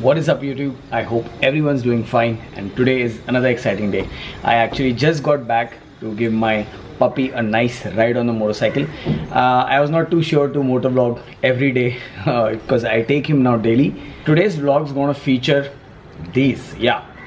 What is up YouTube? I hope everyone's doing fine, and today is another exciting day. I actually just got back to give my puppy a nice ride on the motorcycle. I was not too sure to motovlog every day because I take him now daily. Today's vlog is going to feature these.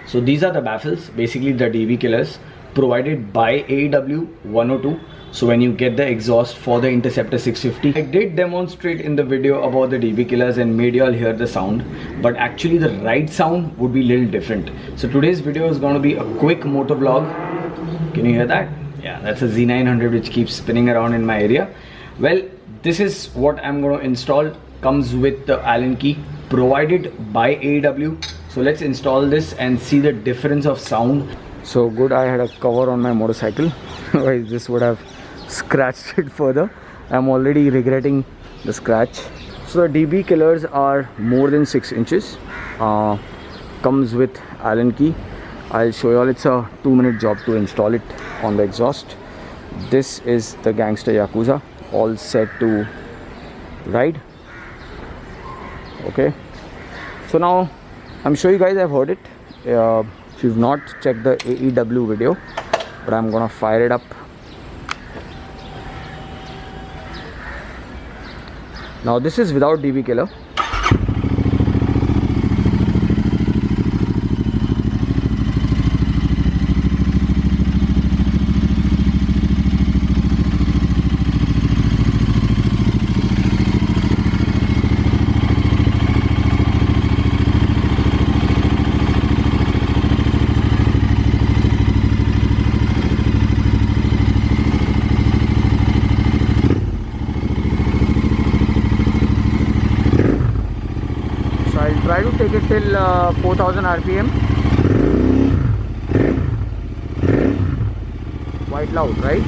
So these are the baffles, basically the DB killers provided by AEW 102. So when you get the exhaust for the Interceptor 650, I did demonstrate in the video about the DB killers and made you all hear the sound, but actually the ride sound would be a little different. So today's video is going to be a quick motor vlog. Can you hear that? Yeah, that's a Z900 which keeps spinning around in my area. Well, this is what I'm going to install. Comes with the Allen key provided by AEW. So let's install this and see the difference of sound. So good, I had a cover on my motorcycle, otherwise this would have scratched it further. I'm already regretting the scratch. So the DB killers are more than 6 inches. Comes with Allen key. I'll show you all. It's a 2-minute job to install it on the exhaust. This is the Gangster Yakuza, all set to ride. Okay, so now I'm sure you guys have heard it. If you've not checked the AEW video, but I'm gonna fire it up. Now this is without DB killer. Try to take it till 4000 RPM. Quite loud, right?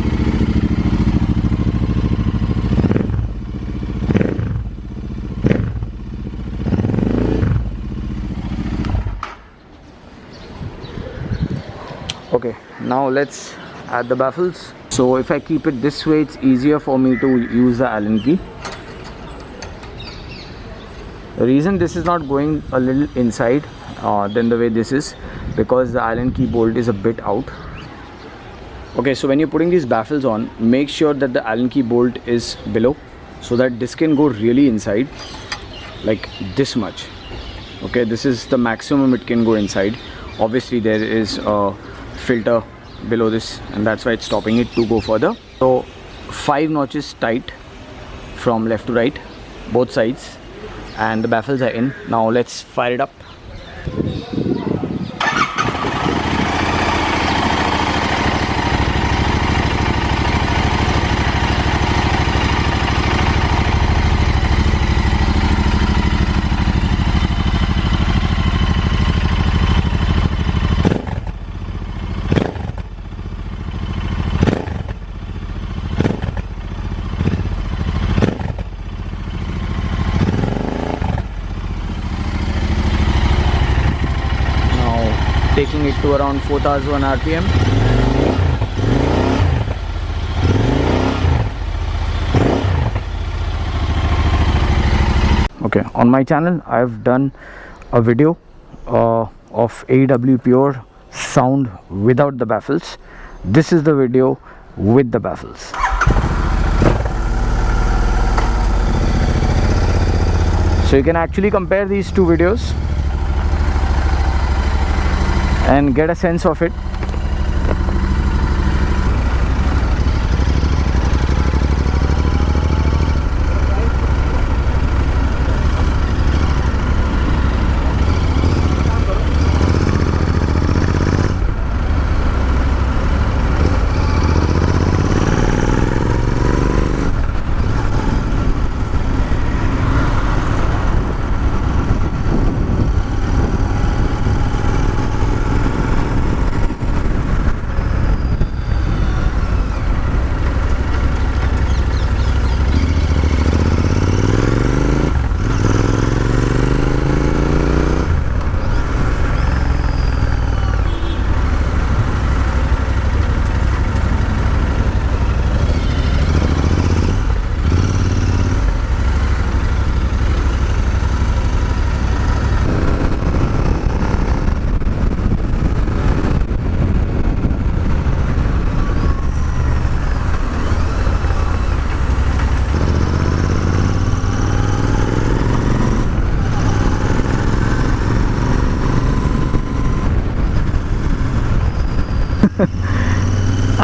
Okay, now let's add the baffles. So if I keep it this way, it's easier for me to use the Allen key. The reason this is not going a little inside than the way this is, because the Allen key bolt is a bit out. Okay, so when you're putting these baffles on, make sure that the Allen key bolt is below, so that this can go really inside, like this much. Okay, this is the maximum it can go inside. Obviously there is a filter below this, and that's why it's stopping it to go further. So 5 notches tight from left to right, both sides. And the baffles are in. Now let's fire it up. Taking it to around 4000 RPM. Okay, on my channel I've done a video of AEW Pure sound without the baffles. This is the video with the baffles. So you can actually compare these two videos and get a sense of it.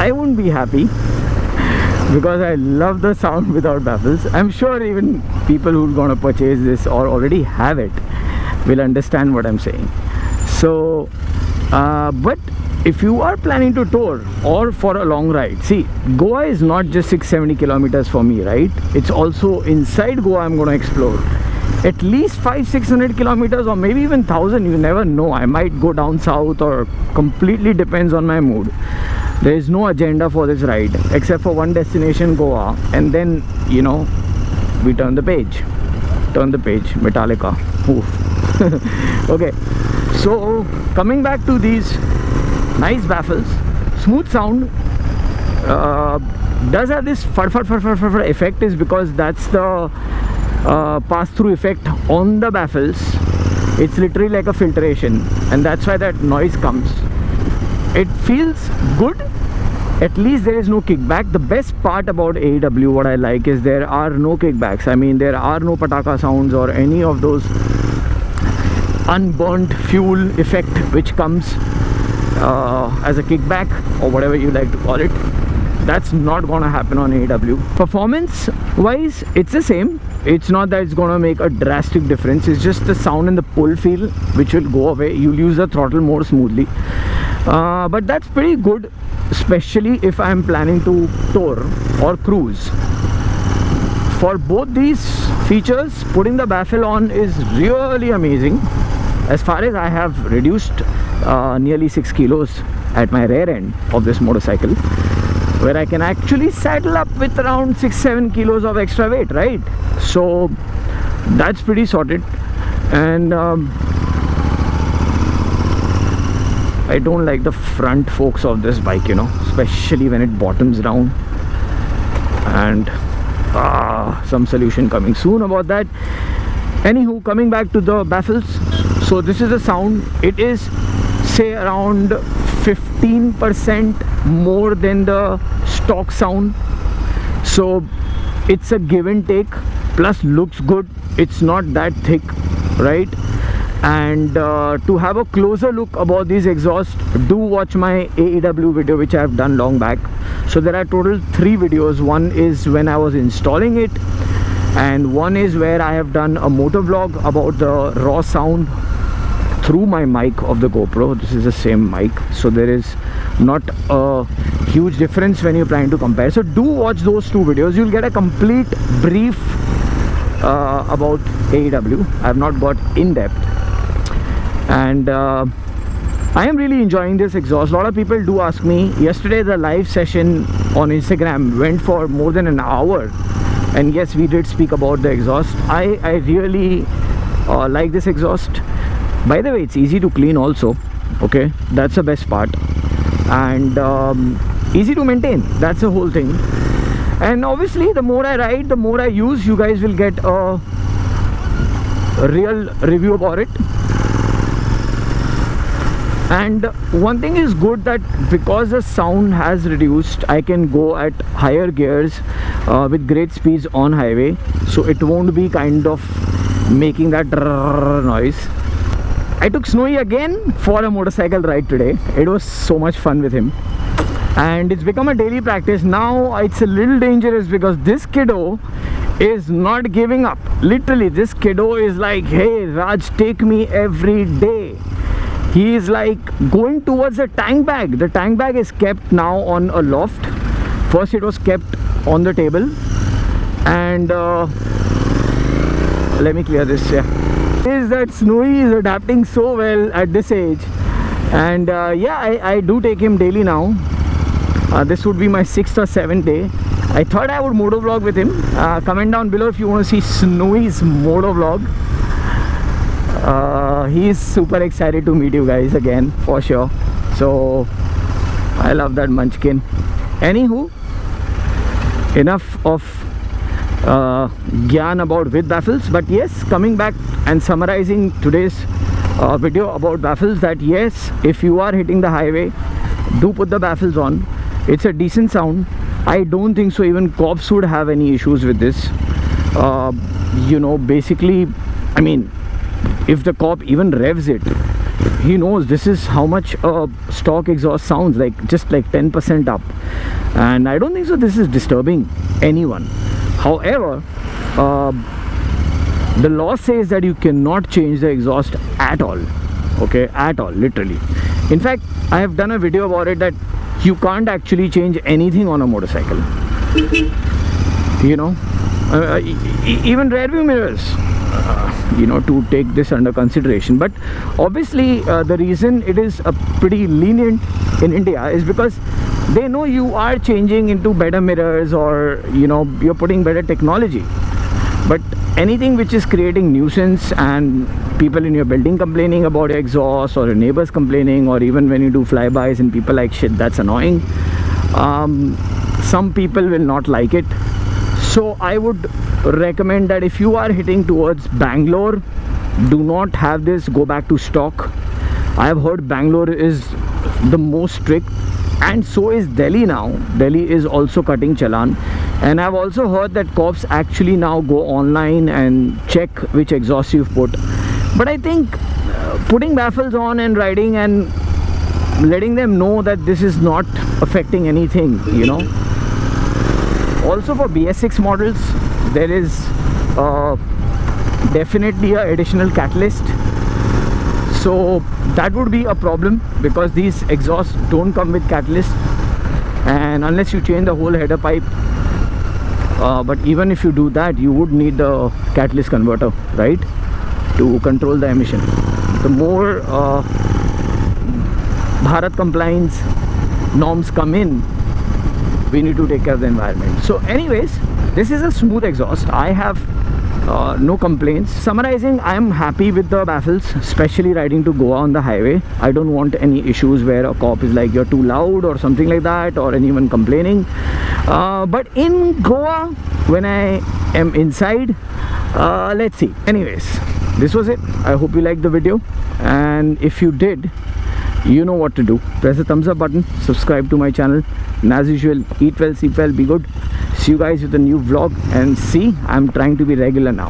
I wouldn't be happy because I love the sound without baffles. I'm sure even people who are gonna purchase this or already have it will understand what I'm saying. So but if you are planning to tour or for a long ride, see, Goa is not just 670 kilometers for me, right? It's also inside Goa I'm going to explore at least 500-600 kilometers, or maybe even 1000. You never know, I might go down south, or completely depends on my mood. There is no agenda for this ride except for one destination, Goa, and then, you know, we turn the page, Metallica. Oof. Okay, so coming back to these nice baffles, smooth sound, does have this fur effect, is because that's the pass-through effect on the baffles. It's literally like a filtration, and that's why that noise comes. It feels good. At least there is no kickback. The best part about AEW, what I like, is there are no kickbacks. I mean, there are no pataka sounds or any of those unburnt fuel effect which comes as a kickback or whatever you like to call it. That's not gonna happen on AEW. Performance wise, it's the same. It's not that it's gonna make a drastic difference. It's just the sound and the pull feel which will go away. You'll use the throttle more smoothly, but that's pretty good, especially if I'm planning to tour or cruise. For both these features, putting the baffle on is really amazing. As far as I have reduced nearly 6 kilos at my rear end of this motorcycle, where I can actually saddle up with around 6-7 kilos of extra weight, right? So that's pretty sorted. And I don't like the front forks of this bike, you know, especially when it bottoms down. And some solution coming soon about that. Anywho, coming back to the baffles, so this is the sound. It is, say, around 15% more than the stock sound, so it's a give and take, plus looks good. It's not that thick, right? And to have a closer look about these exhausts, do watch my AEW video which I have done long back. So there are total 3 videos. One is when I was installing it, and one is where I have done a motor vlog about the raw sound through my mic of the GoPro. This is the same mic, so there is not a huge difference when you're trying to compare. So do watch those 2 videos. You'll get a complete brief about AEW. I have not got in depth, and I am really enjoying this exhaust. A lot of people do ask me. Yesterday the live session on Instagram went for more than an hour, and yes, we did speak about the exhaust. I really like this exhaust. By the way, it's easy to clean also, okay? That's the best part. And easy to maintain, that's the whole thing. And obviously, the more I ride, the more I use, you guys will get a real review about it. And one thing is good, that because the sound has reduced, I can go at higher gears with great speeds on highway, so it won't be kind of making that noise. I took Snowy again for a motorcycle ride today. It was so much fun with him, and it's become a daily practice. Now it's a little dangerous because this kiddo is not giving up. Literally, this kiddo is like, hey Raj, take me every day. He is like going towards the tank bag. The tank bag is kept now on a loft. First it was kept on the table, and let me clear this. Yeah, is that Snowy is adapting so well at this age, and yeah, I do take him daily now. This would be my 6th or 7th day. I thought I would moto vlog with him. Comment down below if you want to see Snowy's moto vlog. He is super excited to meet you guys again, for sure. So I love that munchkin. Anywho, enough of gyan about with baffles. But yes, coming back and summarizing today's video about baffles, that yes, if you are hitting the highway, do put the baffles on. It's a decent sound. I don't think so even cops would have any issues with this. You know, basically, I mean, if the cop even revs it, he knows this is how much a stock exhaust sounds like, just like 10% up, and I don't think so this is disturbing anyone. However, the law says that you cannot change the exhaust at all, okay, at all, literally. In fact, I have done a video about it, that you can't actually change anything on a motorcycle, you know, even rear view mirrors, you know, to take this under consideration. But obviously the reason it is pretty lenient in India is because they know you are changing into better mirrors, or you know, you're putting better technology. But anything which is creating nuisance, and people in your building complaining about your exhaust, or your neighbors complaining, or even when you do flybys and people like, shit, that's annoying, some people will not like it. So I would recommend that if you are hitting towards Bangalore, do not have this, go back to stock. I have heard Bangalore is the most strict, and so is Delhi now. Delhi is also cutting challan, and I've also heard that cops actually now go online and check which exhaust you've put. But I think putting baffles on and riding and letting them know that this is not affecting anything, you know. Also for BS6 models, there is definitely an additional catalyst, so that would be a problem, because these exhausts don't come with catalyst, and unless you change the whole header pipe, but even if you do that, you would need the catalyst converter, right, to control the emission. The more Bharat compliance norms come in, we need to take care of the environment. So anyways, this is a smooth exhaust. I have no complaints. Summarizing, I am happy with the baffles, especially riding to Goa on the highway. I don't want any issues where a cop is like, you're too loud or something like that, or anyone complaining. But in Goa, when I am inside, let's see. Anyways, this was it. I hope you liked the video, and if you did, you know what to do. Press the thumbs up button, subscribe to my channel, and as usual, eat well, sleep well, be good. See you guys with a new vlog, and see, I'm trying to be regular now.